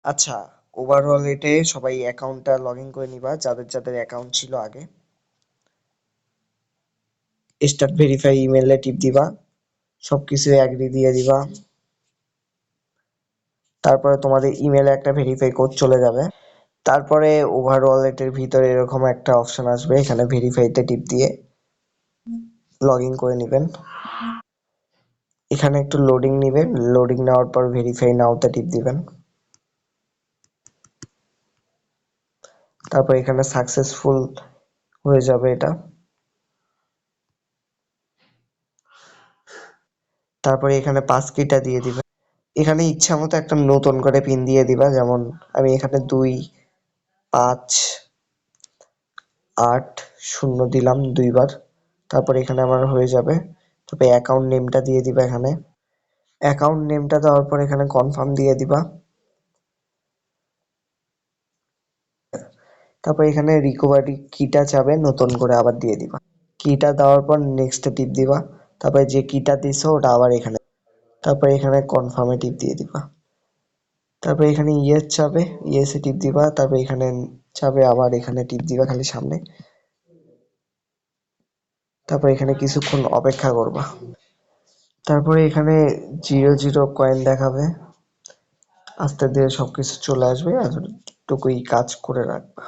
আচ্ছা, ওভারঅল এটে সবাই অ্যাকাউন্টটা লগ ইন করে নিবা, যাদের যাদের অ্যাকাউন্ট ছিল আগে। স্টার্ট ভেরিফাই ইমেলে টিপ দিবা, সবকিছু অ্যাগ্রি দিয়ে দিবা। তারপরে তোমাদের ইমেলে একটা ভেরিফাই কোড চলে যাবে। তারপরে ওভারঅল এটার ভিতরে এরকম একটা অপশন আসবে, এখানে ভেরিফাইতে টিপ দিয়ে লগ ইন করে নেবেন। এখানে একটু লোডিং নেবেন, লোডিং নেওয়ার পর ভেরিফাই নাওতে টিপ দিবেন। তারপর এখানে সাকসেসফুল হয়ে যাবে এটা। তারপরে এখানে পাস কিটা দিয়ে দিবেন। এখানে ইচ্ছা মতো একটা নতুন করে পিন দিয়ে দিবা, যেমন আমি এখানে 2 5 8 0 দিলাম 2 বার। তারপর এখানে আমার হয়ে যাবে। তবে অ্যাকাউন্ট নেমটা দিয়ে দিবা এখানে। অ্যাকাউন্ট নেমটা দেওয়ার পর এখানে কনফার্ম দিয়ে দিবা। তারপর এখানে রিকভারি কিটা চাবে, নতুন করে আবার দিয়ে দিবা। কিটা দেওয়ার পর নেক্সট টিপ দিবা। তারপরে যে কিটা দিছো ওটা আবার এখানে, তারপরে এখানে কনফার্মে টিপ দিয়ে দিবা। তারপরে এখানে ইয়েস চাবে, ইয়েসে টিপ দিবা। তারপরে এখানে চাবে, আবার এখানে টিপ দিবা খালি সামনে। তারপর এখানে কিছুক্ষণ অপেক্ষা করবা। তারপরে এখানে 0 0 কয়েন দেখাবে, আস্তে ধীরে সবকিছু চলে আসবে, এতটুকুই কাজ করে রাখবা।